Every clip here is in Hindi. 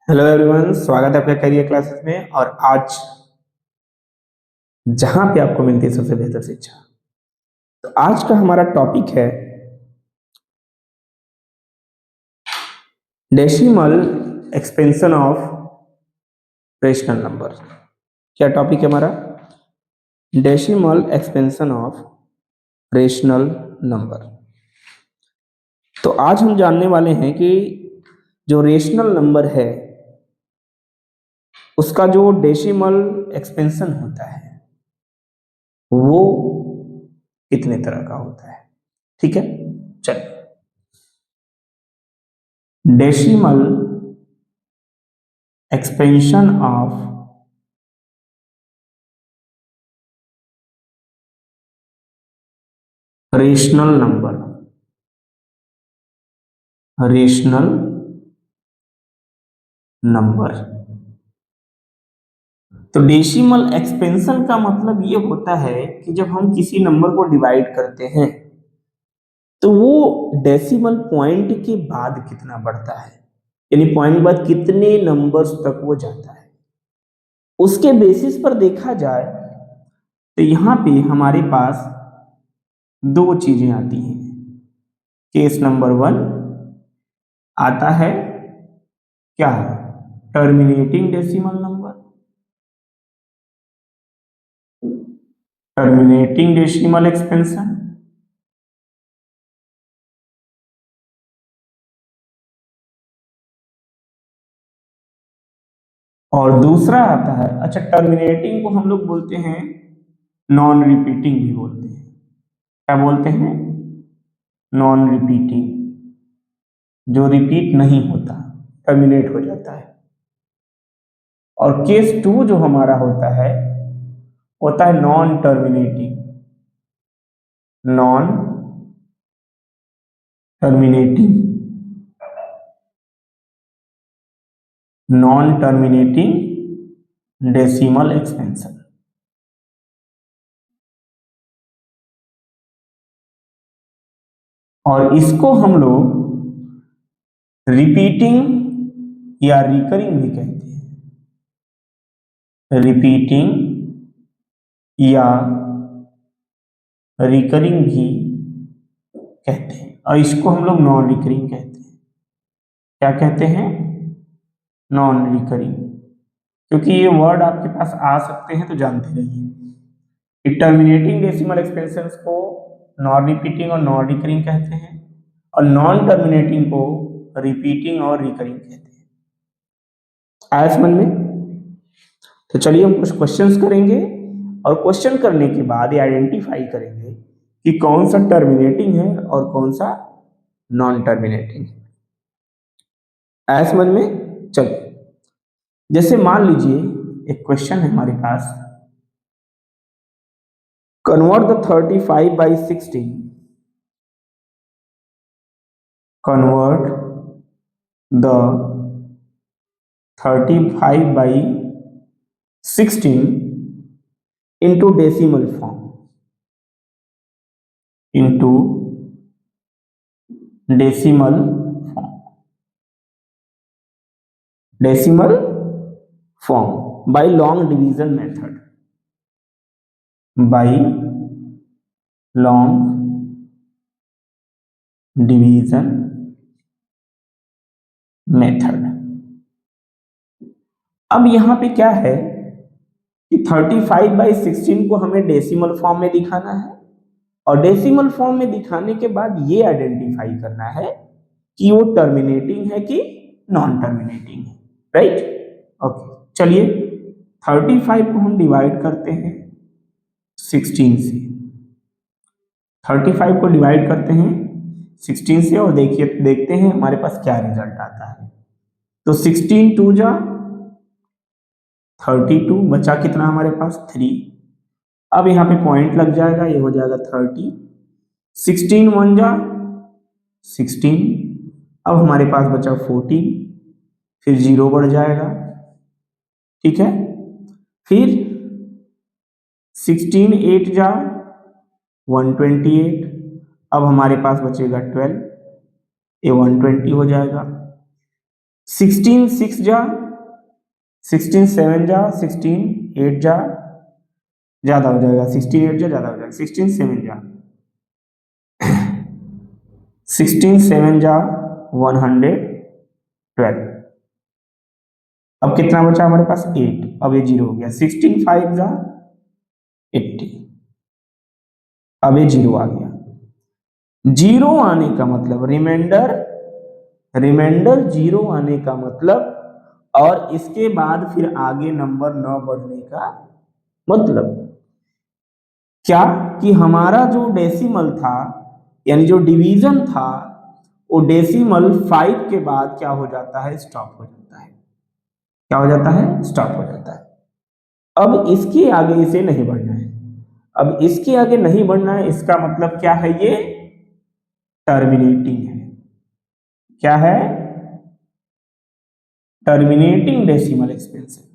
हेलो एवरीवन, स्वागत है आपका करियर क्लासेस में। और आज जहां पे आपको मिलती है सबसे बेहतर शिक्षा, तो आज का हमारा टॉपिक है decimal expansion of rational number. क्या टॉपिक है हमारा? Decimal expansion of rational number. तो आज हम जानने वाले हैं कि जो रेशनल नंबर है उसका जो डेसिमल एक्सपेंशन होता है वो कितने तरह का होता है। ठीक है, चलिए। Decimal expansion of rational number. Rational number, तो डेसिमल एक्सपेंशन का मतलब ये होता है कि जब हम किसी नंबर को डिवाइड करते हैं तो वो डेसिमल पॉइंट के बाद कितना बढ़ता है, यानी पॉइंट के बाद कितने नंबर्स तक वो जाता है, उसके बेसिस पर देखा जाए तो यहाँ पे हमारे पास दो चीजें आती हैं। केस नंबर 1 आता है क्या? Terminating decimal number. Terminating decimal expansion, और दूसरा आता है, अच्छा, टर्मिनेटिंग को हम लोग बोलते हैं नॉन रिपीटिंग भी बोलते हैं। क्या बोलते हैं? नॉन रिपीटिंग, जो रिपीट नहीं होता, टर्मिनेट हो जाता है। और केस 2 जो हमारा होता है non terminating. Non terminating, non terminating decimal expansion. और इसको हम लोग रिपीटिंग या रिकरिंग भी कहते हैं। रिपीटिंग या रिकरिंग भी कहते हैं, और इसको हम लोग नॉन रिकरिंग कहते हैं। क्या कहते हैं? Non recurring. क्योंकि ये वर्ड आपके पास आ सकते हैं तो जानते रहिए। टर्मिनेटिंग डेसिमल एक्सपेंशंस को नॉन रिपीटिंग और नॉन रिकरिंग कहते हैं, और नॉन टर्मिनेटिंग को रिपीटिंग और रिकरिंग कहते हैं। आया समझ में? तो चलिए हम कुछ क्वेश्चंस करेंगे, और क्वेश्चन करने के बाद ये आइडेंटिफाई करेंगे कि कौन सा टर्मिनेटिंग है और कौन सा नॉन टर्मिनेटिंग है। आया समझ में? चलिए, जैसे मान लीजिए एक क्वेश्चन है हमारे पास, convert the 35/16, convert the 35/16 into decimal form, into decimal form, decimal form by long division method, by long division method। अब यहां पे क्या है कि 35/16 को हमें डेसिमल फॉर्म में दिखाना है, और डेसिमल फॉर्म में दिखाने के बाद ये आइडेंटिफाई करना है कि वो टर्मिनेटिंग है कि नॉन टर्मिनेटिंग है। राइट? ओके, चलिए 35 को हम डिवाइड करते हैं 16 से। 35 को डिवाइड करते हैं 16 से, और देखते हैं हमारे पास क्या रिजल्ट आता है। तो 16 2 जा 32, बचा कितना हमारे पास? 3। अब यहाँ पे पॉइंट लग जाएगा, ये हो जाएगा 30। 16 1 जा 16, अब हमारे पास बचा 14, फिर 0 बढ़ जाएगा। ठीक है, फिर 16 8 जा 128, अब हमारे पास बचेगा 12, ये 120 हो जाएगा। 16 6 जा, 16 7 जा, 16 8 जा, ज्यादा हो जाएगा, 16 8 जा ज्यादा हो जाएगा, 16 7 जा, 16 7 जा 112। अब कितना बचा हमारे पास 8, अब ये 0 हो गया, 16 5 जा 80, अब ये 0 आ गया। 0 आने का मतलब रिमाइंडर, रिमाइंडर 0 आने का मतलब, और इसके बाद फिर आगे नंबर न बढ़ने का मतलब क्या, कि हमारा जो डेसिमल था यानी जो डिवीजन था वो डेसिमल 5 के बाद क्या हो जाता है, स्टॉप हो जाता है। क्या हो जाता है, स्टॉप हो जाता है। अब इसके आगे इसे नहीं बढ़ना है, अब इसके आगे नहीं बढ़ना है, इसका मतलब क्या है, ये टर्मिनेटिंग है। क्या है, terminating decimal expansion.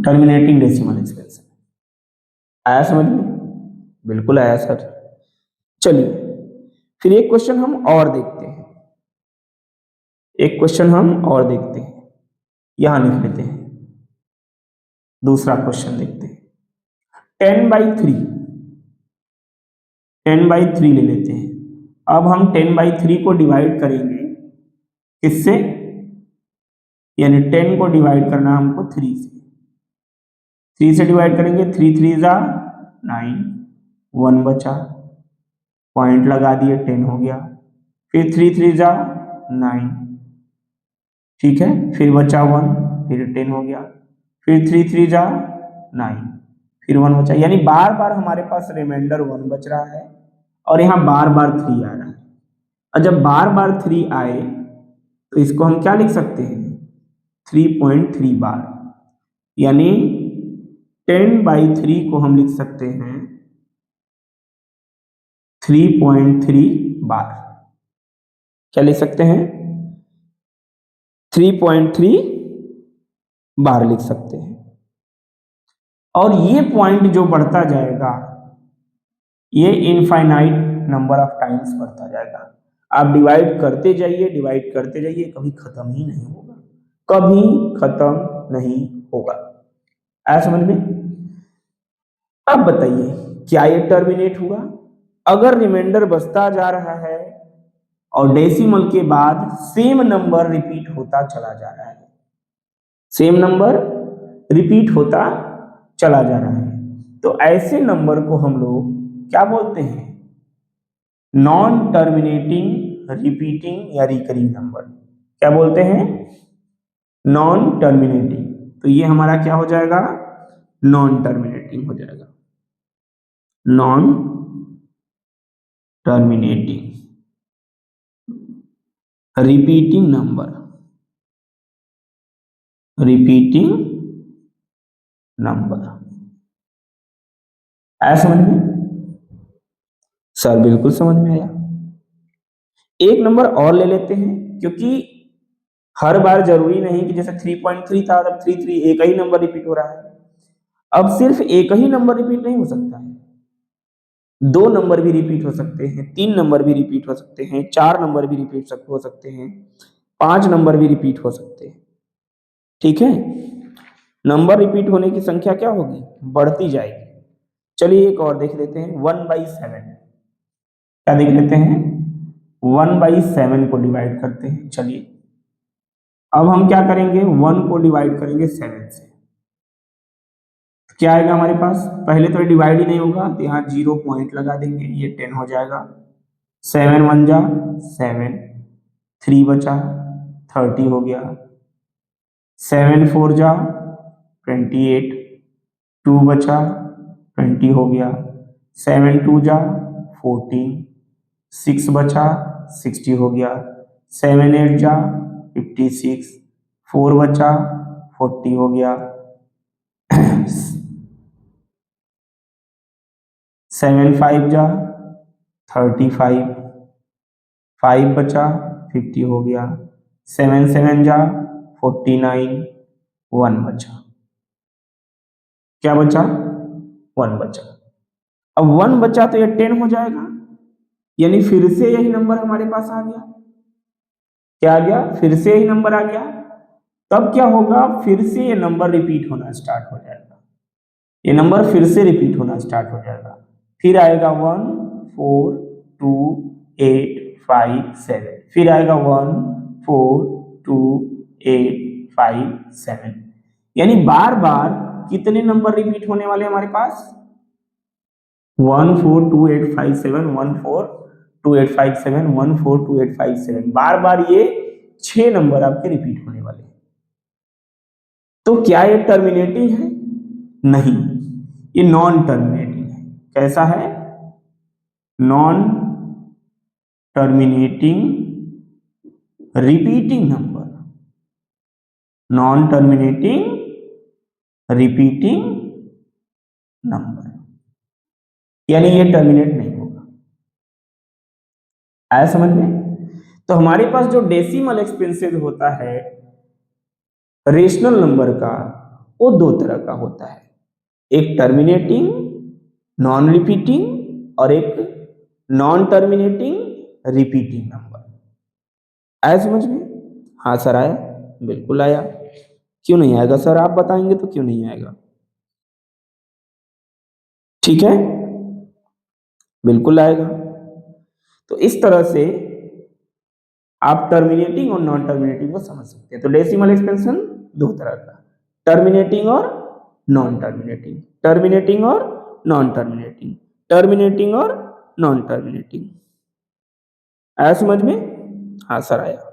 Terminating decimal expansion आया समझ में? बिल्कुल आया सर। चलिए फिर एक क्वेश्चन हम और देखते हैं, एक क्वेश्चन हम और देखते हैं, यहां लिख लेते हैं, दूसरा क्वेश्चन देखते हैं। 10/3, 10/3 ले लेते हैं। अब हम 10/3 को डिवाइड करेंगे किससे, यानी 10 को डिवाइड करना हमको 3 से, 3 से डिवाइड करेंगे, 3 3 जा 9, 1 बचा, पॉइंट लगा दिए, 10 हो गया, फिर 3 3 जा 9, ठीक है, फिर बचा 1, फिर 10 हो गया, फिर 3 3 जा 9, फिर 1 बचा, यानी बार बार हमारे पास रिमाइंडर 1 बच रहा है और यहाँ बार बार 3 आ रहा है। और जब बार बार 3 आए तो इसको हम क्या लिख सकते हैं, 3.3 बार, यानी 10/3 को हम लिख सकते हैं 3.3 बार। क्या लिख सकते हैं, 3.3 बार लिख सकते हैं। और ये पॉइंट जो बढ़ता जाएगा ये इनफाइनाइट नंबर ऑफ टाइम्स बढ़ता जाएगा। आप डिवाइड करते जाइए, डिवाइड करते जाइए, कभी खत्म ही नहीं होगा, कभी खत्म नहीं होगा। आया समझ में? अब बताइए क्या ये टर्मिनेट हुआ? अगर रिमाइंडर बचता जा रहा है और डेसिमल के बाद सेम नंबर रिपीट होता चला जा रहा है, सेम नंबर रिपीट होता चला जा रहा है, तो ऐसे नंबर को हम लोग क्या बोलते हैं, नॉन टर्मिनेटिंग रिपीटिंग या रिकरिंग नंबर। क्या बोलते हैं, नॉन टर्मिनेटिंग। तो ये हमारा क्या हो जाएगा, नॉन टर्मिनेटिंग हो जाएगा, non terminating repeating number, repeating number. आया समझ में? सर बिल्कुल समझ में आया। एक नंबर और ले लेते हैं, क्योंकि हर बार जरूरी नहीं कि जैसे 3.3 था तब 3 एक ही नंबर रिपीट हो रहा है। अब सिर्फ एक ही नंबर रिपीट नहीं हो सकता है, 2 नंबर भी रिपीट हो सकते हैं, 3 नंबर भी रिपीट हो सकते हैं, 4 नंबर भी रिपीट हो सकते हैं, 5 नंबर भी रिपीट हो सकते हैं। ठीक है, नंबर रिपीट होने की संख्या क्या होगी, बढ़ती जाएगी। चलिए एक और देख लेते हैं, 1/7। क्या देख लेते हैं, 1/7 को डिवाइड करते हैं। चलिए अब हम क्या करेंगे, 1 को डिवाइड करेंगे 7 से, क्या आएगा हमारे पास, पहले तो डिवाइड ही नहीं होगा तो यहाँ 0 पॉइंट लगा देंगे, ये 10 हो जाएगा, 7 1 जा 7, 3 बचा 30 हो गया, 7 4 जा 28, 2 बचा 20 हो गया, 7 2 जा 14, 6 बचा 60 हो गया, 7 8 जा 56, 4 बचा 40 हो गया, 7 5 जा 35, 5 बचा 50 हो गया, 7 7 जा 49, 1 बचा। क्या बचा, 1 बचा। अब 1 बचा तो ये 10 हो जाएगा, यानी फिर से यही नंबर हमारे पास आ गया। क्या आ गया? फिर से यही नंबर आ गया। तब क्या होगा? फिर से ये नंबर रिपीट होना स्टार्ट हो जाएगा। ये नंबर फिर से रिपीट होना स्टार्ट हो जाएगा। फिर आएगा 1 4 2 8 5 7, फिर आएगा 1 4 2 8 5 7। यानी बार बार कितने नंबर रिपीट होने वाले हमारे पास? 1 4 2 8 5 7, 1 4 2 8 5 7, 1 4 2 8 5 7। बार बार ये 6 नंबर आपके रिपीट होने वाले हैं। तो क्या ये टर्मिनेटिंग है? नहीं, ये नॉन टर्मिनेटिंग है। कैसा है? Non terminating repeating number. Non terminating repeating number, यानी ये टर्मिनेट नहीं होगा। आया समझ में? तो हमारे पास जो डेसिमल एक्सपेंसेस होता है रेशनल नंबर का, वो दो तरह का होता है। एक टर्मिनेटिंग नॉन रिपीटिंग और एक नॉन टर्मिनेटिंग रिपीटिंग नंबर। आया समझ में? हाँ सर आया, बिल्कुल आया। क्यों नहीं आएगा सर? आप बताएंगे तो क्यों नहीं आएगा? ठीक है, बिल्कुल आएगा। तो इस तरह से आप टर्मिनेटिंग और नॉन टर्मिनेटिंग को समझ सकते हैं। तो डेसिमल एक्सपेंशन दो तरह का, टर्मिनेटिंग और नॉन टर्मिनेटिंग, टर्मिनेटिंग और नॉन टर्मिनेटिंग, टर्मिनेटिंग और नॉन टर्मिनेटिंग। आया समझ में? हाँ सर आया।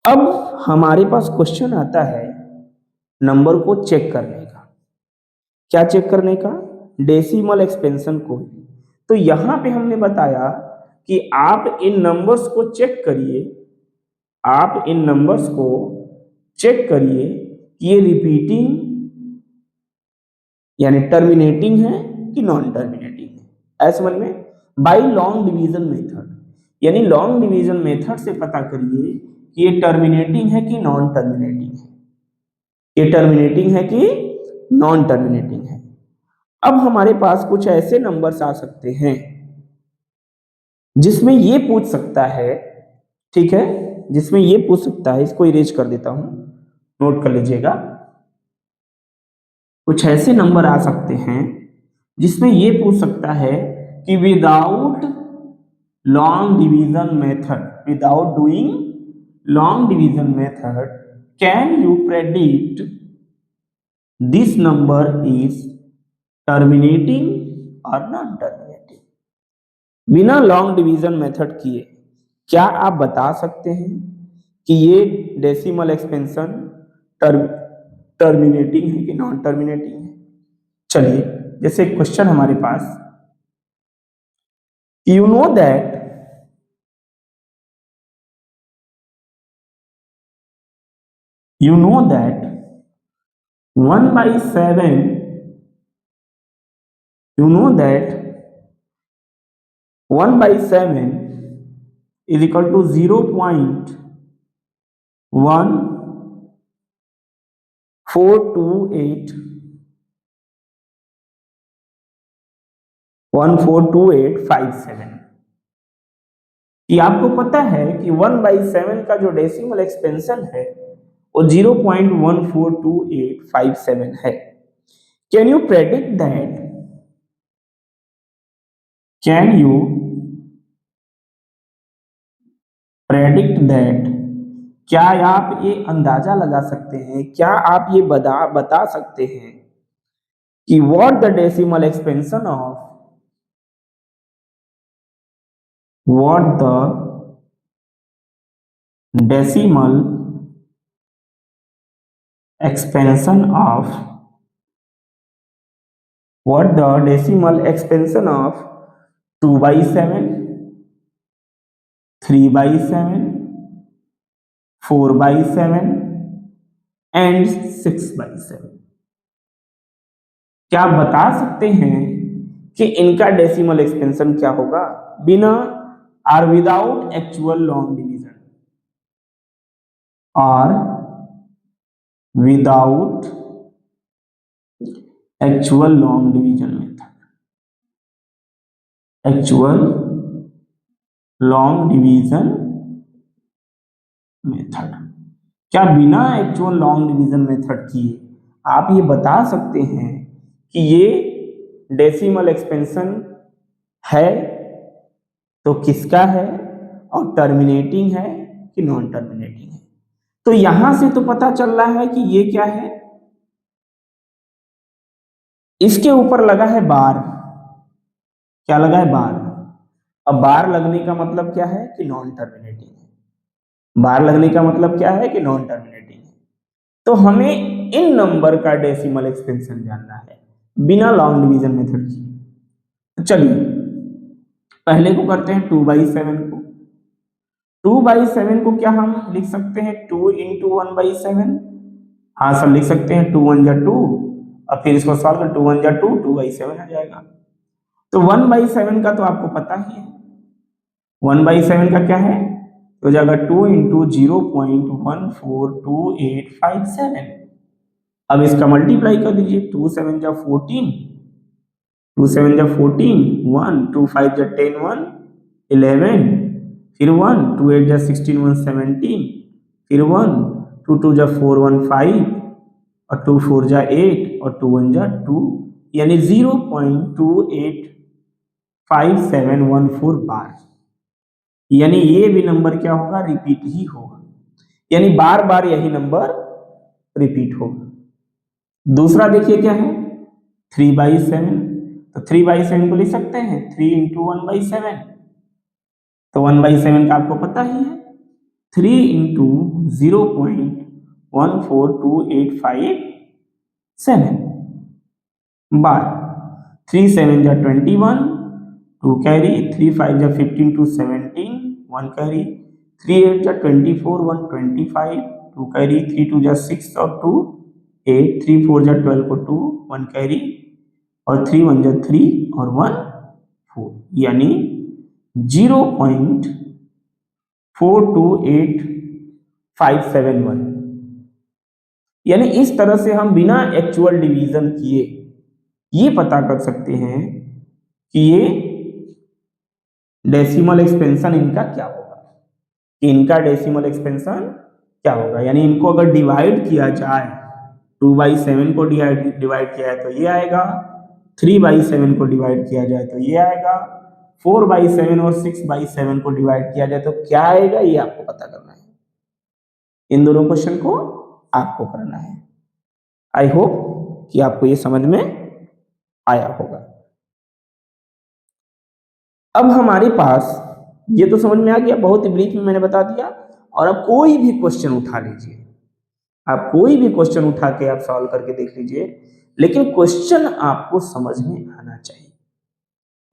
अब हमारे पास क्वेश्चन आता है नंबर को चेक करने का। क्या चेक करने का? डेसिमल एक्सपेंशन को। तो यहां पे हमने बताया कि आप इन नंबर्स को चेक करिए, आप इन नंबर्स को चेक करिए कि ये रिपीटिंग यानी टर्मिनेटिंग है कि नॉन टर्मिनेटिंग है। ऐसे समझ में? बाय लॉन्ग डिवीजन मेथड, यानी लॉन्ग डिवीजन मेथड से पता करिए कि ये टर्मिनेटिंग है कि नॉन टर्मिनेटिंग है, ये टर्मिनेटिंग है कि नॉन टर्मिनेटिंग है। अब हमारे पास कुछ ऐसे नंबर्स आ सकते हैं जिसमें ये पूछ सकता है, ठीक है, जिसमें ये पूछ सकता है, इसको इरेज कर देता हूं, नोट कर लीजिएगा। कुछ ऐसे नंबर आ सकते हैं जिसमें ये पूछ सकता है कि without long division method, without doing long division method, can you predict this number is terminating और नॉन टर्मिनेटिंग। बिना लॉन्ग डिवीजन मेथड किए क्या आप बता सकते हैं कि ये डेसिमल एक्सपेंशन टर्मिनेटिंग है कि नॉन टर्मिनेटिंग है? चलिए, जैसे क्वेश्चन हमारे पास, you know that you know that 1/7, you know that 1/7 is equal to 0.1428 142857। कि आपको पता है कि 1/7 का जो डेसिमल एक्सपेंशन है वो 0.142857 है। Can you predict that, can you predict that, क्या आप ये अंदाजा लगा सकते हैं, क्या आप ये बता सकते हैं कि what the decimal expansion of, what the decimal expansion of, what the decimal expansion of 2/7, 3/7, 4/7 and 6/7। क्या आप बता सकते हैं कि इनका डेसिमल एक्सपेंशन क्या होगा बिना और विदाउट एक्चुअल लॉन्ग डिवीजन, और without actual long division method, actual long division method. क्या बिना एक्चुअल लॉन्ग डिवीजन मेथड किए आप ये बता सकते हैं कि ये डेसिमल एक्सपेंशन है तो किसका है, और टर्मिनेटिंग है कि नॉन टर्मिनेटिंग है? तो यहां से तो पता चल रहा है कि ये क्या है, इसके ऊपर लगा है बार। क्या लगा है? बार। अब बार लगने का मतलब क्या है कि नॉन टर्मिनेटिंग है। बार लगने का मतलब क्या है कि नॉन टर्मिनेटिंग है। तो हमें इन नंबर का डेसिमल एक्सपेंशन जानना है बिना लॉन्ग डिवीजन मेथड की। तो चलिए पहले को करते हैं 2/7 को। 2/7 को क्या हम लिख सकते हैं? 2 इंटू 1/7। हाँ सर लिख सकते हैं, 2 1 जा 2, और फिर इसको सॉल्व कर, 2 1 जा 2, 2/7 आ जाएगा। तो 1/7 का तो आपको पता ही है, 1/7 का क्या है, तो हो जाएगा 2 इंटू 0.142857। अब इसका मल्टीप्लाई कर दीजिए, 2 7 जा 14, 2 7 जा 14, 1 2 5 जा 10, 1 11, फिर 1 2 8 जा 16, 1 17, फिर 1 2 2 जा 4, 1 5, और 2 4 जा 8, और 2 1 जा 2, यानी 0.285714 बार। यानी ये भी नंबर क्या होगा? रिपीट ही होगा, यानी बार बार यही नंबर रिपीट होगा। दूसरा देखिए क्या है, 3/7। तो 3/7 को लिख सकते हैं 3 इंटू 1/7। तो 1/7 का आपको पता ही है, 3 इंटू 0.142857 बार। 3 7 जा 21, 2 कैरी, 3 5 जा 15 to 17, 1 कैरी, 3 8 जा 24, 1 25, 2 कैरी, 3 2 जा 6 और 2 8, 3 4 जा 12 को 2, 1 कैरी, और 3 1 जा 3 और 1 4, यानी 0.428571। यानी इस तरह से हम बिना एक्चुअल डिवीजन किए ये पता कर सकते हैं कि ये डेसिमल एक्सपेंशन इनका क्या होगा, कि इनका डेसिमल एक्सपेंशन क्या होगा। यानी इनको अगर डिवाइड किया जाए, 2/7 को डिवाइड किया जाए तो ये आएगा, 3/7 को डिवाइड किया जाए तो ये आएगा, 4/7 और 6/7 को डिवाइड किया जाए तो क्या आएगा, ये आपको पता करना है। इन दोनों क्वेश्चन को आपको करना है। आई होप कि आपको ये समझ में आया होगा। अब हमारे पास ये तो समझ में आ गया, बहुत ही ब्रीफ में मैंने बता दिया। और अब कोई भी क्वेश्चन उठा लीजिए, आप कोई भी क्वेश्चन उठा के आप सॉल्व करके देख लीजिए, लेकिन क्वेश्चन आपको समझ में आना चाहिए।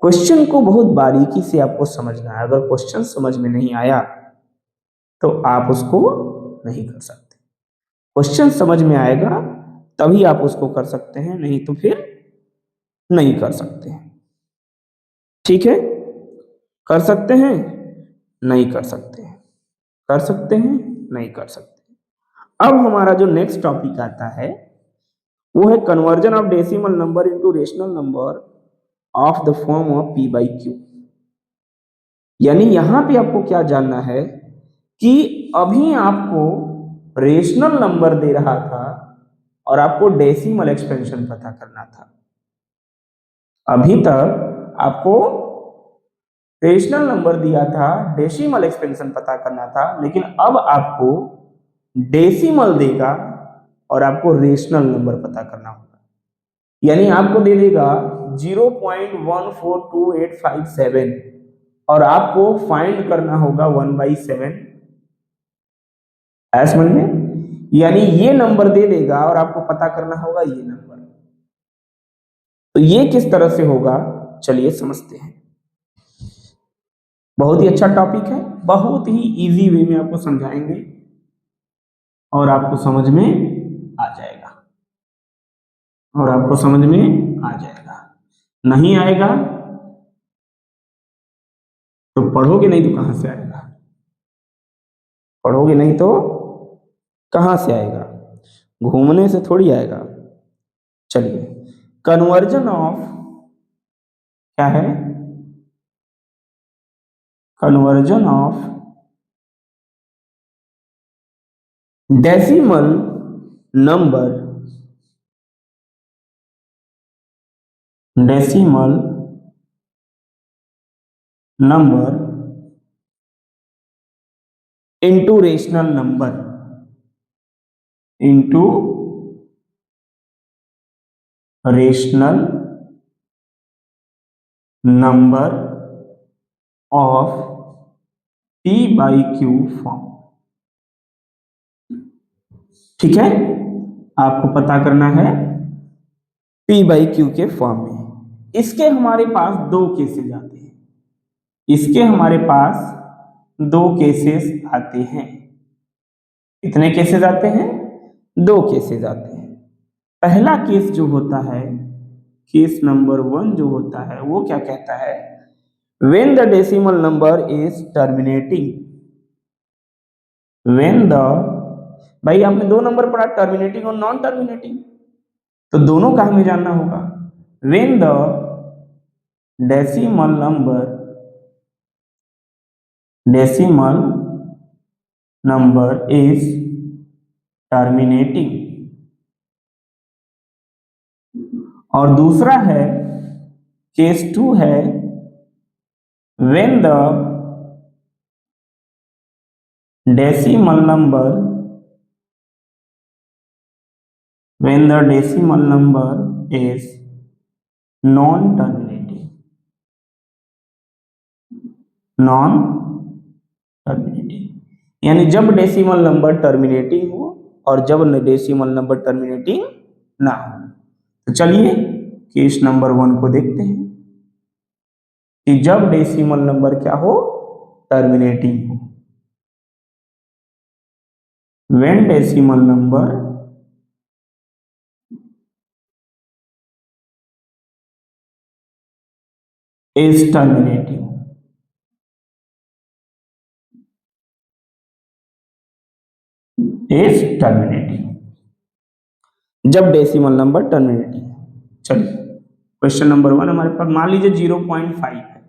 क्वेश्चन को बहुत बारीकी से आपको समझना है। अगर क्वेश्चन समझ में नहीं आया तो आप उसको नहीं कर सकते। क्वेश्चन समझ में आएगा तभी आप उसको कर सकते हैं, नहीं तो फिर नहीं कर सकते हैं। ठीक है, कर सकते हैं, नहीं कर सकते हैं, कर सकते हैं, नहीं कर सकते। अब हमारा जो नेक्स्ट टॉपिक आता है वो है conversion of decimal number into rational number of the form of p/q। यानी यहां पे आपको क्या जानना है कि अभी आपको रेशनल नंबर दे रहा था और आपको डेसिमल एक्सपेंशन पता करना था। अभी तक आपको रेशनल नंबर दिया था, डेसिमल एक्सपेंशन पता करना था, लेकिन अब आपको डेसिमल देगा और आपको रेशनल नंबर पता करना होगा। यानी आपको दे देगा 0.142857 और आपको फाइंड करना होगा 1/7। ऐसा समझ में? यानी ये नंबर दे देगा और आपको पता करना होगा ये नंबर। तो ये किस तरह से होगा, चलिए समझते हैं। बहुत ही अच्छा टॉपिक है, बहुत ही इजी वे में आपको समझाएंगे और आपको समझ में आ जाएगा, और आपको समझ में आ जाएगा। नहीं आएगा तो पढ़ोगे नहीं तो कहां से आएगा, पढ़ोगे नहीं तो कहां से आएगा, घूमने से थोड़ी आएगा। चलिए, कन्वर्जन ऑफ क्या है, conversion of decimal number into rational number of P by Q form. ठीक है, आपको पता करना है P by Q के फॉर्म में। इसके हमारे पास दो केसेस आते हैं, कितने केसेस आते हैं? दो केसेस आते हैं। पहला केस जो होता है, केस नंबर 1 जो होता है, वो क्या कहता है? When the decimal number is terminating, भाई आपने दो नंबर पढ़ा, टर्मिनेटिंग और नॉन टर्मिनेटिंग, तो दोनों का हमें जानना होगा। When the decimal number is terminating, और दूसरा है केस 2 है when the decimal number is non-terminating, यानी जब डेसिमल नंबर टर्मिनेटिंग हो और जब डेसिमल नंबर टर्मिनेटिंग ना हो। तो चलिए केस नंबर 1 को देखते हैं कि जब डेसिमल नंबर क्या हो? टर्मिनेटिंग हो। When decimal number is terminating, जब डेसिमल नंबर टर्मिनेटिंग। चलिए क्वेश्चन नंबर 1 हमारे पास, मान लीजिए 0.5 है।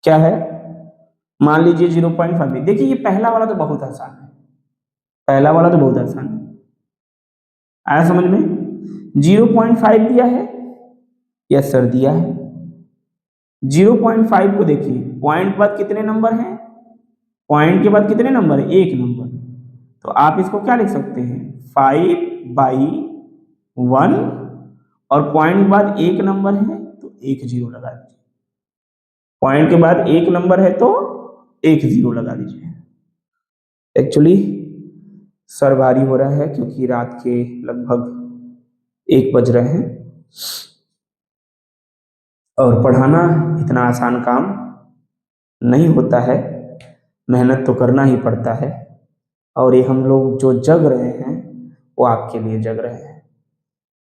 क्या है? मान लीजिए 0.5 है। देखिए ये पहला वाला तो बहुत आसान है, आया समझ में? 0.5 दिया है, यस सर दिया है। 0.5 को देखिए, पॉइंट के बाद कितने नंबर हैं? पॉइंट के बाद कितने नंबर है? एक नंबर। तो आप इसको क्या लिख सकते हैं? 5/1, और पॉइंट के बाद एक नंबर है तो एक जीरो लगा दीजिए। पॉइंट के बाद एक नंबर है तो एक जीरो लगा दीजिए। एक्चुअली सर भारी हो रहा है क्योंकि रात के लगभग 1 बज रहे हैं और पढ़ाना इतना आसान काम नहीं होता है, मेहनत तो करना ही पड़ता है। और ये हम लोग जो जग रहे हैं वो आपके लिए जग रहे हैं,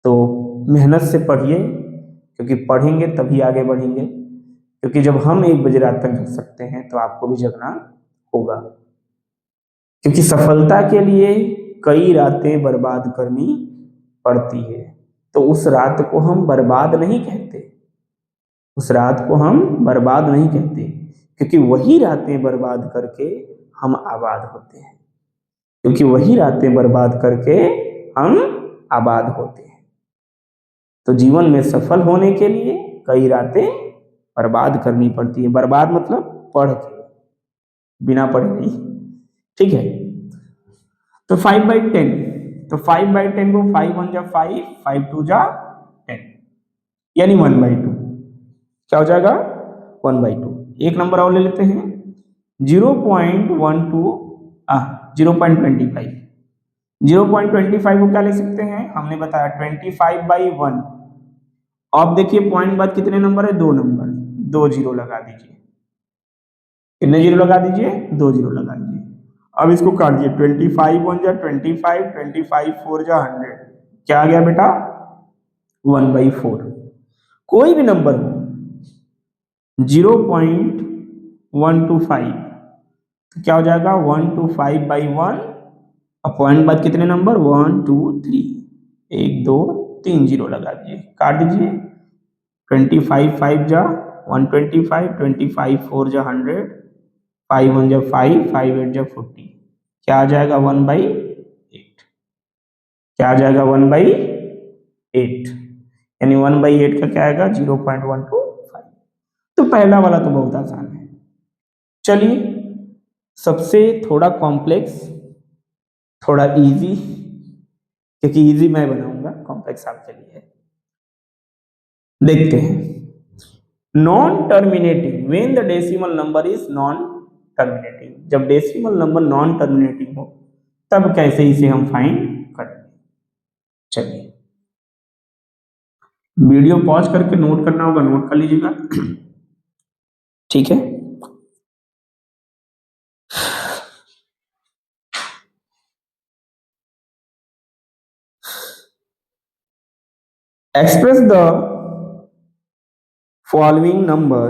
तो मेहनत से पढ़िए, क्योंकि पढ़ेंगे तभी आगे बढ़ेंगे। क्योंकि जब हम 1 बजे रात तक जग सकते हैं तो आपको भी जगना होगा, क्योंकि सफलता के लिए कई रातें बर्बाद करनी पड़ती है। तो उस रात को हम बर्बाद नहीं कहते, क्योंकि वही रातें बर्बाद करके हम आबाद होते हैं, तो जीवन में सफल होने के लिए कई रातें बर्बाद करनी पड़ती है। बर्बाद मतलब पढ़ के, बिना पढ़े नहीं। ठीक है, तो 5/10, तो 5/10 को 5 1 जा 5, 5 2 जा 10, यानी 1/2। क्या हो जाएगा? 1/2। एक नंबर और ले लेते हैं, 0.25। 0.25 को क्या ले सकते हैं? हमने बताया 25/1। अब देखिए पॉइंट बाद कितने नंबर है? 2 नंबर, 2 जीरो लगा दीजिए। कितने जीरो लगा दीजिए? 2 जीरो लगा दीजिए। अब इसको काटिए, 25 1 जा 25, 25 4 जा 100। क्या आ गया बेटा? 1/4। कोई भी नंबर हो 0.125 तो क्या हो जाएगा? 125/1, और पॉइंट बाद कितने नंबर? 1 2 3, 1 2 3 जीरो लगा दीजिए, काट दीजिए। 25 5 जा 125, 25 4 जा 100, 5 1 जा 5, 5 8 जा 40, क्या आ जाएगा 1/8, क्या आ जाएगा 1/8, यानी 1/8 का क्या आएगा 0.125। तो पहला वाला तो बहुत आसान है। चलिए सबसे थोड़ा कॉम्प्लेक्स, थोड़ा इजी, क्योंकि इजी मैं बनाऊंगा, कॉम्प्लेक्स आपके लिए है। देखते हैं non terminating, when the decimal number is non terminating, जब डेसिमल नंबर नॉन टर्मिनेटिंग हो तब कैसे इसे हम फाइंड करेंगे। चलिए वीडियो पॉज करके नोट करना होगा, नोट कर लीजिएगा। ठीक है, express the following number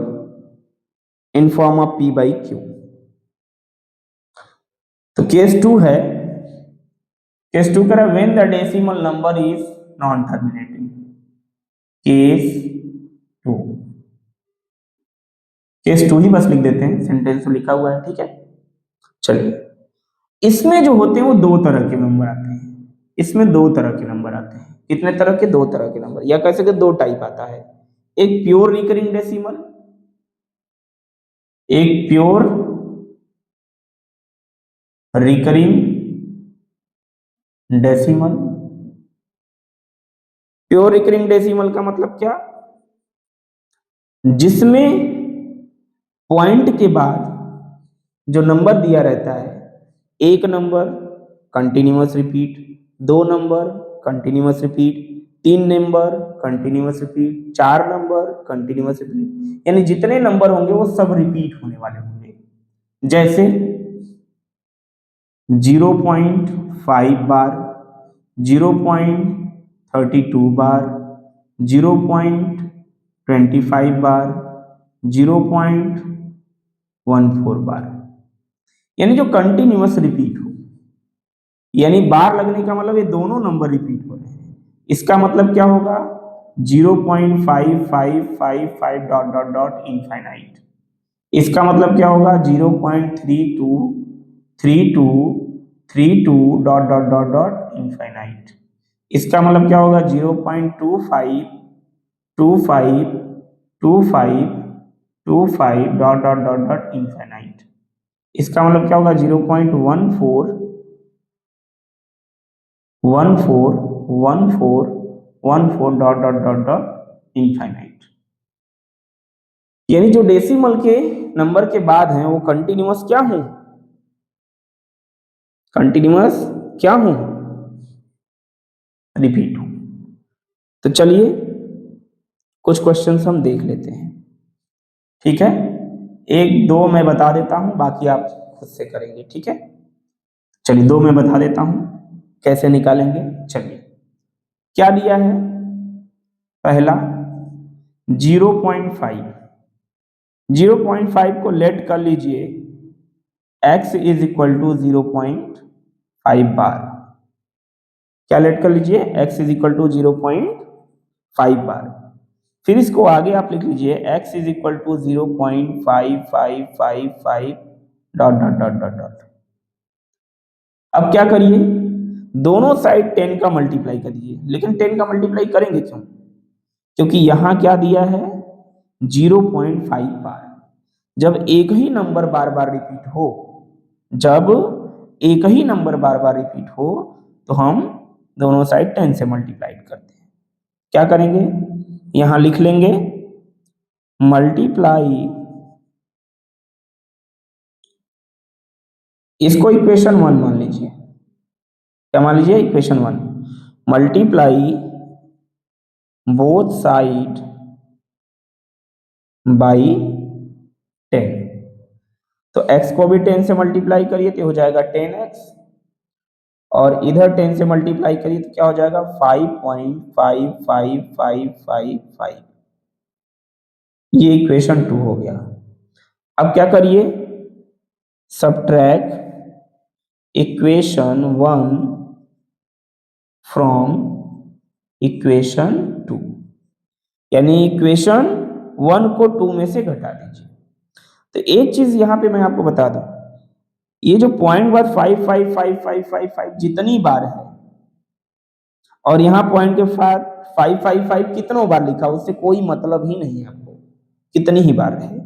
in form of p by q। तो केस 2 है, केस 2 कह रहा है when the decimal number is non terminating, case 2, case 2 ही बस लिख देते हैं, सेंटेंस तो लिखा हुआ है। ठीक है, चलिए इसमें जो होते हैं वो दो तरह के नंबर आते हैं, इसमें दो तरह के नंबर आते हैं। कितने तरह के? दो तरह के नंबर, या कह सकते दो टाइप आता है, एक प्योर रिकरिंग डेसिमल, एक pure recurring decimal. Pure recurring decimal का मतलब क्या? जिसमें पॉइंट के बाद जो नंबर दिया रहता है, एक नंबर कंटिन्यूअस रिपीट, दो नंबर कंटिन्यूअस रिपीट, तीन नंबर कंटिन्यूअस रिपीट, चार नंबर कंटिन्यूअस रिपीट, यानी जितने नंबर होंगे वो सब रिपीट होने वाले होंगे। जैसे 0.5 बार, 0.32 बार, 0.25 बार, 0.14 बार, यानी जो कंटिन्यूअस रिपीट हो, यानी बार लगने का मतलब ये दोनों नंबर रिपीट हो रहे हैं। इसका मतलब क्या होगा 0.5555 डॉट डॉट डॉट इनफाइनाइट। इसका मतलब क्या होगा 0.323232 dot dot dot dot infinite. इसका मतलब क्या होगा 0.25252525 dot dot dot dot infinite. इसका मतलब क्या होगा 0.14141414 dot dot dot dot infinite. यानी जो डेसिमल के नंबर के बाद हैं वो कंटिन्यूअस क्या हूं, कंटिन्यूअस क्या हूं, रिपीट हूं। तो चलिए कुछ क्वेश्चंस हम देख लेते हैं। ठीक है, एक दो मैं बता देता हूं, बाकी आप खुद से करेंगे। ठीक है, चलिए दो मैं बता देता हूं कैसे निकालेंगे। चलिए क्या दिया है, पहला 0.5, 0.5 को लेट कर लीजिए x is equal to 0.5 bar. क्या लेट कर लीजिए, x is equal to 0.5 bar. फिर इसको आगे आप लिख लीजिए x is equal to 0.5555 dot dot dot dot dot. अब क्या करिए, दोनों साइड 10 का मल्टीप्लाई करिए, लेकिन 10 का मल्टीप्लाई करेंगे क्यों, क्योंकि यहां क्या दिया है 0.5 बार। जब एक ही नंबर बार बार रिपीट हो, जब एक ही नंबर बार बार रिपीट हो तो हम दोनों साइड 10 से मल्टीप्लाई करते हैं। क्या करेंगे, यहां लिख लेंगे मल्टीप्लाई, इसको इक्वेशन 1 मान लीजिए। क्या मान लीजिए, equation 1, multiply both side by 10। तो x को भी 10 से मल्टीप्लाई करिए तो हो जाएगा 10x, और इधर 10 से मल्टीप्लाई करिए तो क्या हो जाएगा 5.55555। ये इक्वेशन 2 हो गया। अब क्या करिए, सब्ट्रैक्ट इक्वेशन 1 फ्रॉम इक्वेशन 2, यानी इक्वेशन 1 को 2 में से घटा दीजिए। तो एक चीज यहाँ पे मैं आपको बता दूं, ये जो पॉइंट बाद 5 जितनी बार है और यहाँ पॉइंट के साथ 5 कितनों बार लिखा उससे कोई मतलब ही नहीं है आपको, कितनी ही बार रहे,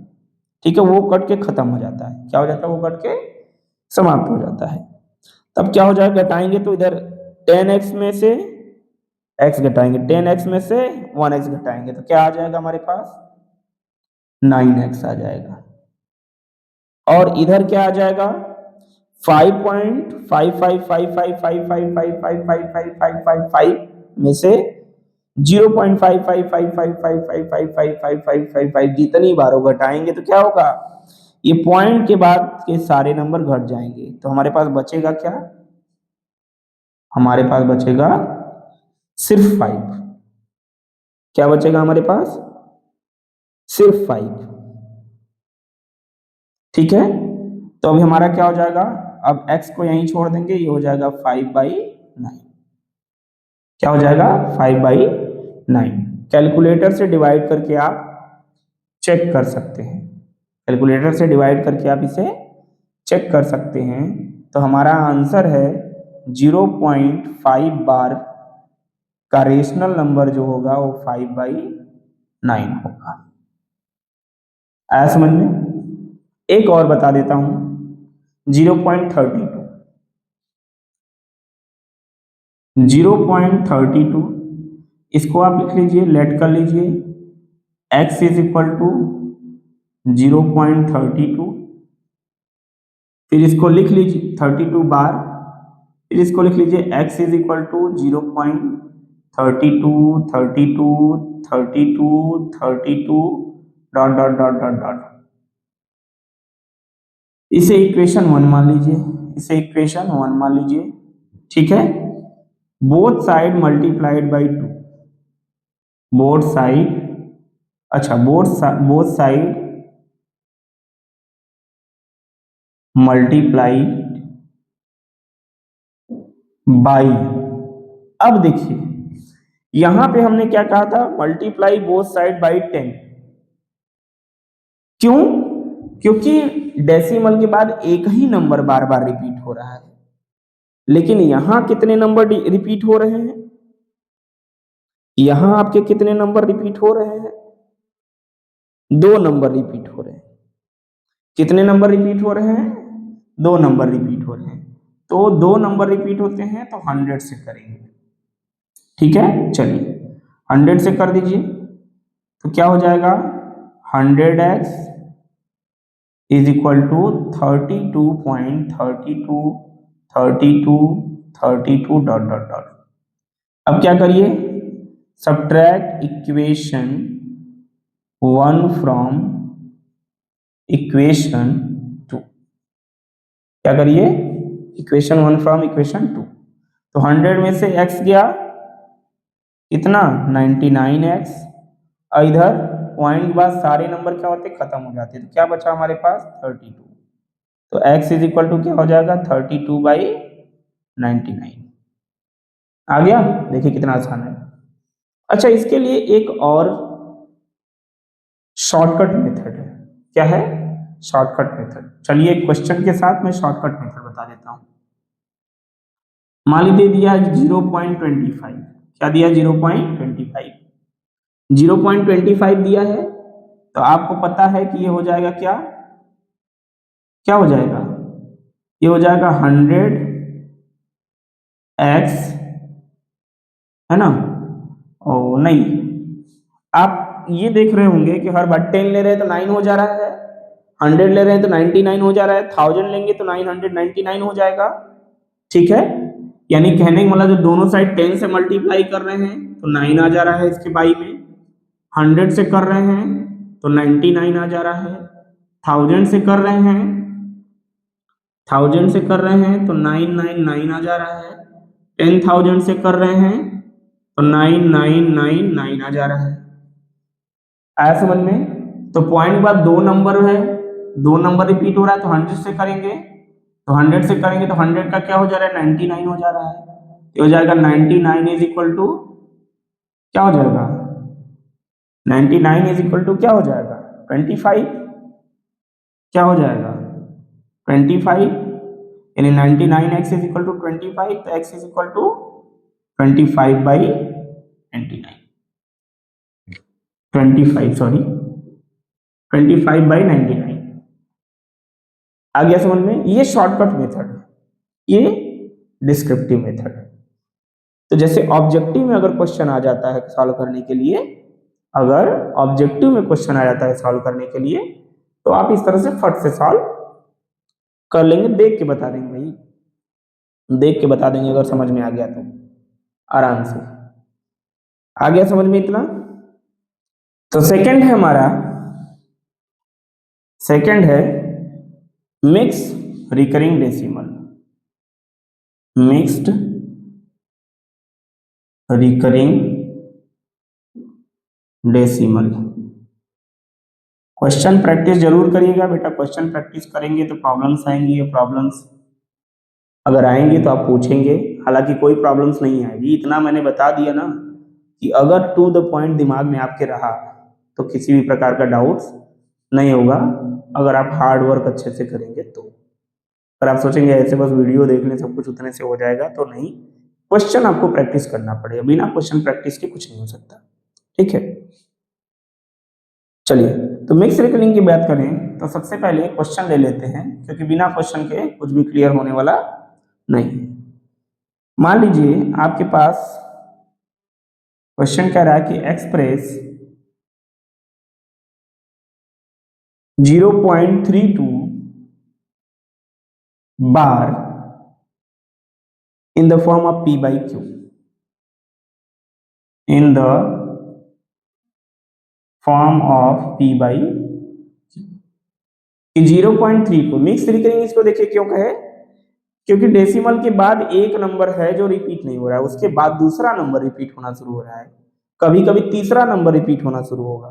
ठीक है, वो कट के खत्म हो जाता है। क्या हो जाता है? वो कट के समाप्त हो जाता है। तब क्या हो जाएगा? घटाएंगे तो इधर 10x में से x घटाएंगे, 10x में से 1x घटाएंगे तो क्या आ जाएगा हमारे पास? 9x आ जाएगा। और इधर क्या आ जाएगा? 5.555555555555 में से 0.5555555555 जितनी बार वो घटाएंगे तो क्या होगा? ये पॉइंट के बाद के सारे नंबर घट जाएंगे तो हमारे पास बचेगा क्या? हमारे पास बचेगा सिर्फ 5। क्या बचेगा हमारे पास? सिर्फ 5। ठीक है, तो अभी हमारा क्या हो जाएगा? अब x को यहीं छोड़ देंगे, ये हो जाएगा 5/9। क्या हो जाएगा? 5/9। कैलकुलेटर से डिवाइड करके आप चेक कर सकते हैं, कैलकुलेटर से डिवाइड करके आप इसे चेक कर सकते हैं। तो हमारा आंसर है 0.5 बार का रेशनल नंबर जो होगा वो 5/9 होगा। आया समझ में? एक और बता देता हूं, 0.32। 0.32 इसको आप लिख लीजिए, लेट कर लीजिए, x इज इक्वल टू 0.32, फिर इसको लिख लीजिए 32 बार, फिर इसको लिख लीजिए x is equal to 0.32 32 32 32 dot dot dot dot dot. इसे इक्वेशन 1 मान लीजिए, इसे इक्वेशन 1 मान लीजिए, ठीक है। Both side multiplied by 2, both side, अच्छा बोथ साइड मल्टीप्लाइड बाई। अब देखिए यहां पे हमने क्या कहा था? Multiply both side by 10। क्यों? क्योंकि डेसिमल के बाद एक ही नंबर बार बार रिपीट हो रहा है, लेकिन यहां कितने नंबर रिपीट हो रहे हैं? यहां आपके कितने नंबर रिपीट हो रहे हैं? 2 नंबर रिपीट हो रहे हैं। कितने नंबर रिपीट हो रहे हैं? 2 नंबर रिपीट हो रहे हैं। तो 2 नंबर रिपीट होते हैं तो 100 से करेंगे, ठीक है। चलिए 100 से कर दीजिए तो क्या हो जाएगा? 100x is equal to 32.32 dot dot dot. अब क्या करिए? Subtract equation 1 from equation 2। क्या करिए? Equation 1 from equation 2। तो 100 में से x गया कितना? 99x। और इधर पॉइंट के बाद सारे नंबर क्या होते? खत्म हो जाते। तो क्या बचा हमारे पास? 32। तो x इज इक्वल टू क्या हो जाएगा? 32/99। आ गया? देखिए कितना आसान है। अच्छा, इसके लिए एक और शॉर्टकट मेथड है। क्या है? Shortcut method. चलिए क्वेश्चन के साथ मैं शॉर्टकट मेथड बता देता हूं। मान लीजिए दिया 0.25। क्या दिया? 0.25। 0.25 दिया है तो आपको पता है कि ये हो जाएगा क्या? क्या हो जाएगा? ये हो जाएगा 100x, है ना? ओ नहीं, आप ये देख रहे होंगे कि हर बार 10 ले रहे हैं तो 9 हो जा रहा है, 100 ले रहे हैं तो 99 हो जा रहा है, 1000 लेंगे तो 999 हो जाएगा, ठीक है। यानी कहने का मतलब जो दोनों साइड 10 से मल्टीप्लाई कर रहे हैं तो 9 आ जा रहा है इसके बाई में, 100 से कर रहे हैं तो 99 आ जा रहा है, 1000 से कर रहे हैं, 1000 से कर रहे हैं तो 999 आ जा रहा है, 10,000 से कर रहे हैं तो 9999 आ जा रहा है। आया समझ में? तो पॉइंट के बाद 2 नंबर है, 2 नंबर रिपीट हो रहा है तो 100 से करेंगे, तो 100 से करेंगे तो 100 का क्या हो जा रहा है? 99 हो जा रहा है। ये हो जाएगा 99 इज इक्वल टू क्या हो जाएगा? 99 इज इक्वल टू क्या हो जाएगा? 25। क्या हो जाएगा 25, यानी 99x इज इक्वल टू 25, तो x इज इक्वल टू 25/99, 25/99 आ गया समझ में। ये शॉर्टकट मेथड है, ये डिस्क्रिप्टिव मेथड है। तो जैसे ऑब्जेक्टिव में अगर क्वेश्चन आ जाता है सॉल्व करने के लिए, अगर ऑब्जेक्टिव में क्वेश्चन आ जाता है सॉल्व करने के लिए, तो आप इस तरह से फट से सॉल्व कर लेंगे, देख के बता देंगे भाई, देख के बता देंगे अगर समझ में आ गया तो आराम से। आ गया समझ में इतना। तो सेकंड है हमारा, सेकंड है mix recurring decimal, mixed recurring decimal. Question practice जरूर करिएगा बेटा, क्वेश्चन प्रैक्टिस करेंगे तो प्रॉब्लम्स आएंगी, ये प्रॉब्लम्स अगर आएंगे तो आप पूछेंगे, हालांकि कोई प्रॉब्लम्स नहीं आएगी, इतना मैंने बता दिया ना कि अगर टू द पॉइंट दिमाग में आपके रहा तो किसी भी प्रकार का डाउट्स नहीं होगा, अगर आप हार्ड वर्क अच्छे से करेंगे तो। अगर आप सोचेंगे ऐसे बस वीडियो देख लें सब कुछ उतने से हो जाएगा, तो नहीं, क्वेश्चन आपको प्रैक्टिस करना पड़ेगा, बिना क्वेश्चन प्रैक्टिस के कुछ नहीं हो सकता, ठीक है। चलिए, तो मिक्स रिकरिंग की बात करें तो सबसे पहले क्वेश्चन ले लेते हैं, क्योंकि बिना क्वेश्चन के कुछ भी क्लियर होने वाला नहीं है। मान लीजिए आपके पास क्वेश्चन कह रहा है कि express 0.32 bar in the form of P by Q, in the form of P by Q। 0.3 को मिक्स रिकरिंग इसको देखिए क्यों कहे, क्योंकि डेसिमल के बाद एक नंबर है जो रिपीट नहीं हो रहा है, उसके बाद दूसरा नंबर रिपीट होना शुरू हो रहा है, कभी कभी तीसरा नंबर रिपीट होना शुरू होगा,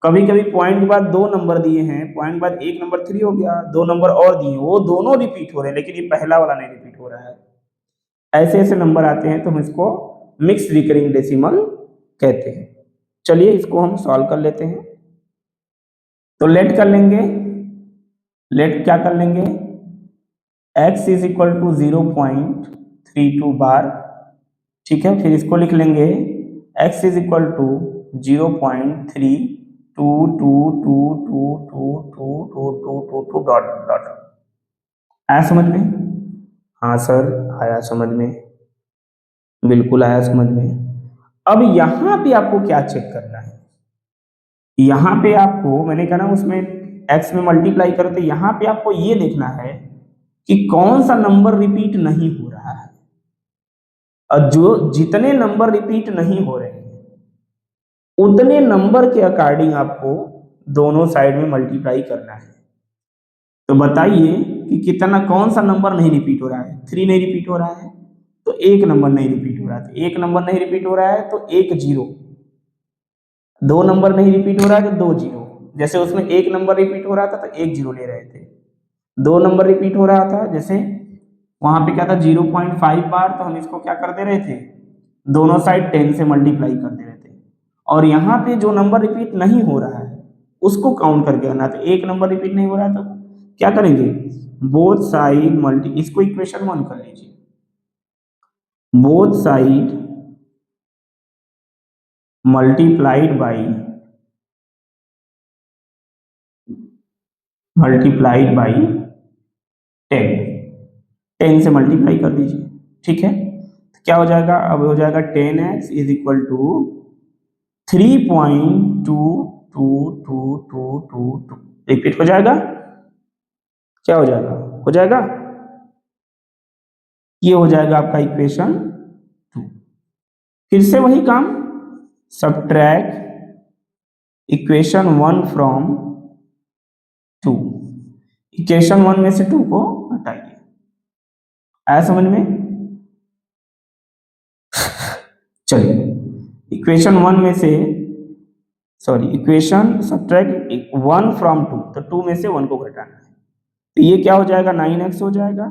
कभी कभी पॉइंट के बाद दो नंबर दिए हैं, पॉइंट के बाद एक नंबर 3 हो गया, दो नंबर और दिए, वो दोनों रिपीट हो रहे हैं, लेकिन ये पहला वाला नहीं रिपीट हो रहा है। ऐसे ऐसे नंबर आते हैं तो हम इसको मिक्स रिकरिंग डेसिमल कहते हैं। चलिए इसको हम सॉल्व कर लेते हैं। तो लेट कर लेंगे, लेट क्या कर लेंगे, x is equal to 0.32 bar, ठीक है। फिर इसको लिख लेंगे x is equal to 0.3222222222 dot dot. आया समझ में? हाँ सर आया समझ में, बिल्कुल आया समझ में। अब यहां पे आपको क्या चेक करना है, यहां पे आपको मैंने कहा ना उसमें x में मल्टीप्लाई करो, तो यहां पे आपको ये देखना है कि कौन सा नंबर रिपीट नहीं हो रहा है, और जो जितने नंबर रिपीट नहीं हो रहे हैं उतने नंबर के अकॉर्डिंग आपको दोनों साइड में मल्टीप्लाई करना है। तो बताइए कि कितना, कौन सा नंबर नहीं रिपीट हो रहा है, 3 नहीं रिपीट हो रहा है तो एक नंबर नहीं रिपीट हो रहा है, तो एक नंबर नहीं रिपीट हो रहा है तो एक जीरो, दो नंबर नहीं रिपीट हो रहा है तो दो जीरो, जैसे उसमें एक नंबर रिपीट हो रहा था तो एक जीरो ले रहे थे, दो नंबर रिपीट हो रहा था, जैसे वहां पे क्या था 0.5 बार, तो हम इसको क्या कर दे रहे थे, दोनों साइड 10 से मल्टीप्लाई कर दे रहे थे। और यहाँ पे जो नंबर रिपीट नहीं हो रहा है उसको काउंट करके आना, तो एक नंबर रिपीट नहीं हो रहा है तो क्या करेंगे, बोथ साइड मल्टी, इसको इक्वेशन 1 कर लीजिए, both side multiplied by multiplied by 10, 10 से मल्टीप्लाई कर दीजिए, ठीक है। तो क्या हो जाएगा, अब हो जाएगा 10x is equal to 3.22222 repeat हो जाएगा, क्या हो जाएगा, हो जाएगा, ये हो जाएगा आपका इक्वेशन 2। फिर से वही काम, सब्ट्रैक्ट इक्वेशन 1 फ्रॉम 2, इक्वेशन 1 में से 2 को हटाइए। आया समझ में? चलिए इक्वेशन 1 में से, सॉरी इक्वेशन सब्ट्रैक्ट 1 फ्रॉम 2, तो 2 में से 1 को घटाना है, तो ये क्या हो जाएगा 9x हो जाएगा,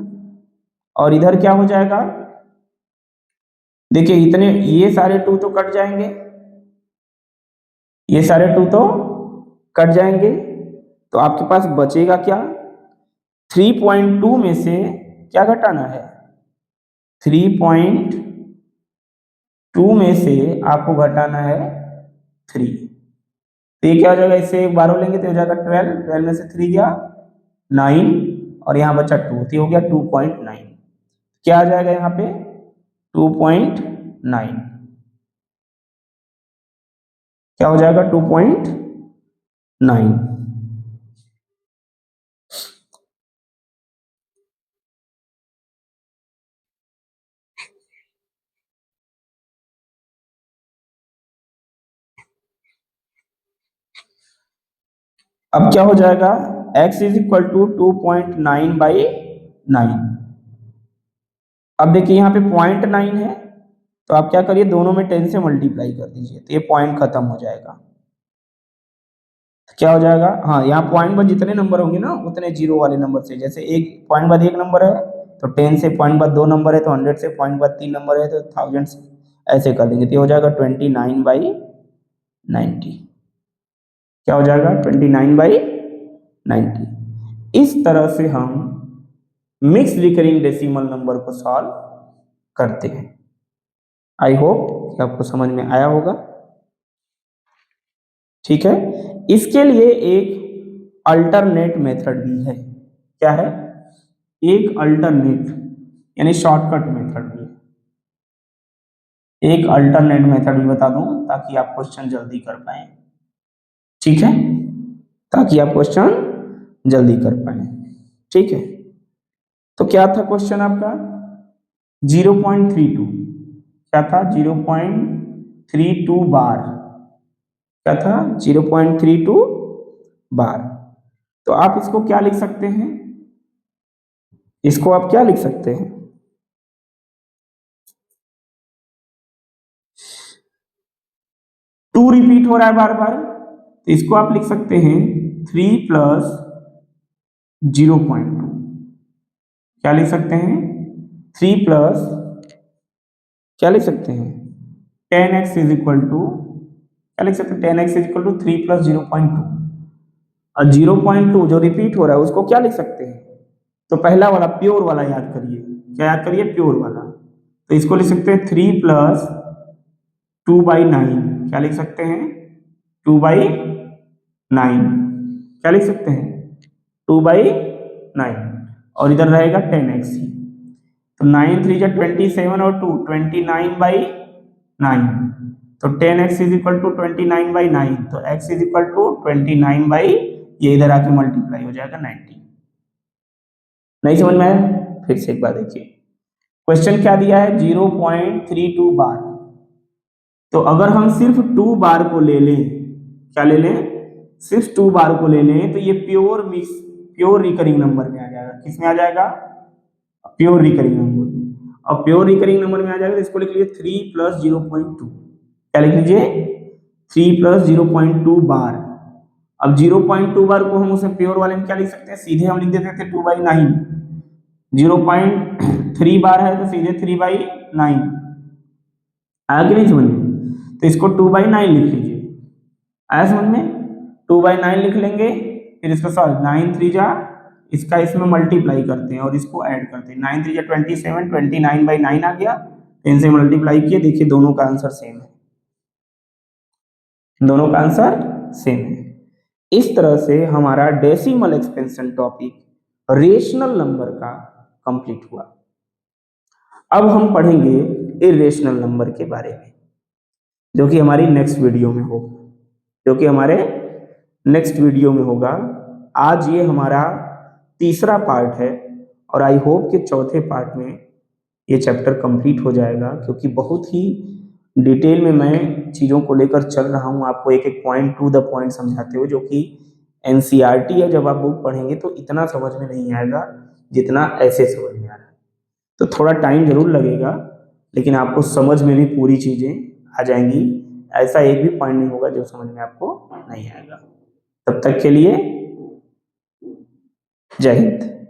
और इधर क्या हो जाएगा, देखिए इतने ये सारे 2 तो कट जाएंगे, ये सारे 2 तो कट जाएंगे, तो आपके पास बचेगा क्या, 3.2 में से क्या घटाना है, 3.2 में से आपको घटाना है 3। तो ये क्या हो जाएगा, इससे 12 लेंगे तो हो जाएगा 12, 12 में से 3 गया 9 और यहाँ बचा 2, तो हो गया 2.9। क्या आ जाएगा यहाँ पे 2.9, क्या हो जाएगा 2.9। अब क्या हो जाएगा, x इज इक्वल टू 2.9/9। अब देखिए यहाँ पे 0.9 है, तो आप क्या करिए दोनों में 10 से मल्टीप्लाई कर दीजिए, तो ये पॉइंट खत्म हो जाएगा। क्या हो जाएगा, हाँ यहाँ पॉइंट बाद जितने नंबर होंगे ना उतने जीरो वाले नंबर से, जैसे एक पॉइंट बाद एक नंबर है तो 10 से, पॉइंट बाद 2 नंबर है तो 100 से, पॉइंट बाद 3 नंबर है तो 1000 से, ऐसे कर देंगे तो हो जाएगा 29/90। क्या हो जाएगा 29/90। इस तरह से हम मिक्स रिकरिंग डेसिमल नंबर को सॉल्व करते हैं। आई होप कि आपको समझ में आया होगा। ठीक है, इसके लिए एक अल्टरनेट मेथड भी है। क्या है, एक अल्टरनेट यानी शॉर्टकट मेथड भी है। एक अल्टरनेट मेथड भी बता दूं ताकि आप क्वेश्चन जल्दी कर पाए। ठीक है, ताकि आप क्वेश्चन जल्दी कर पाए। ठीक है, तो क्या था क्वेश्चन आपका 0.32, क्या था 0.32 बार, क्या था 0.32 बार। तो आप इसको क्या लिख सकते हैं, इसको आप क्या लिख सकते हैं, टू रिपीट हो रहा है बार बार, तो इसको आप लिख सकते हैं 3 प्लस 0.2। क्या लिख सकते हैं 3 प्लस, क्या लिख सकते हैं 10x इज इक्वल टू, क्या लिख सकते हैं 10x is equal to 3 plus 0.2। और 0.2 जो रिपीट हो रहा है उसको क्या लिख सकते हैं, तो पहला वाला प्योर वाला याद करिए, क्या याद करिए प्योर वाला, तो इसको लिख सकते हैं 3 प्लस 2/9। क्या लिख सकते हैं 2/9। क्या लिख सकते हैं 2/9 और इधर रहेगा 10x ही, तो 9 3 27 और 2 29/9, तो 10x इज इक्वल टू 29/9, तो x इज इक्वल टू 29 ये इधर आके मल्टीप्लाई हो जाएगा 90। नहीं समझ में आया, फिर से एक बार देखिए, क्वेश्चन क्या दिया है 0.32 बार, तो अगर हम सिर्फ 2 बार को ले लें, क्या ले लें, सिर्फ 2 बार को ले लें, तो ये pure mix, pure recurring number में आ जाएगा। किस में आ जाएगा, प्योर रिकरिंग नंबर में। और प्योर रिकरिंग नंबर में आ जाएगा तो इसको लिख लीजिए 3 प्लस 0.2। क्या लिख लीजिए 3 प्लस 0.2 बार। अब 0.2 बार को हम उसे प्योर वाले में क्या लिख सकते हैं, सीधे हम लिख देते थे 2/9। 0.3 बार है तो सीधे 3/9, आया कि नहीं समझ में, तो इसको 2/9 लिख लीजिए। आया समझ में, 2/9 लिख लेंगे, फिर इसको सॉल्व 9 3 जा, इसका इसमें मल्टीप्लाई करते हैं और इसको ऐड करते हैं, 9 3 जा 27, 29/9 आ गया, इनसे मल्टीप्लाई किए, देखिए दोनों का आंसर सेम है, दोनों का आंसर सेम है। इस तरह से हमारा decimal expansion topic rational number का कंप्लीट हुआ। अब हम पढ़ेंगे इरेशनल नंबर के बारे में, जो कि हमारी नेक्स्ट वीडियो में होगा, जो कि हमारे नेक्स्ट वीडियो में होगा। आज ये हमारा तीसरा पार्ट है और आई होप कि चौथे पार्ट में ये चैप्टर कंप्लीट हो जाएगा, क्योंकि बहुत ही डिटेल में मैं चीज़ों को लेकर चल रहा हूँ, आपको एक एक पॉइंट टू द पॉइंट समझाते हुए, जो कि एनसीईआरटी है। जब आप बुक पढ़ेंगे तो इतना समझ में नहीं आएगा जितना ऐसे समझ में आ रहा है, तो थोड़ा टाइम जरूर लगेगा, लेकिन आपको समझ में भी पूरी चीज़ें आ जाएंगी। ऐसा एक भी पॉइंट नहीं होगा जो समझ में आपको नहीं आएगा। तब तक के लिए जय हिंद।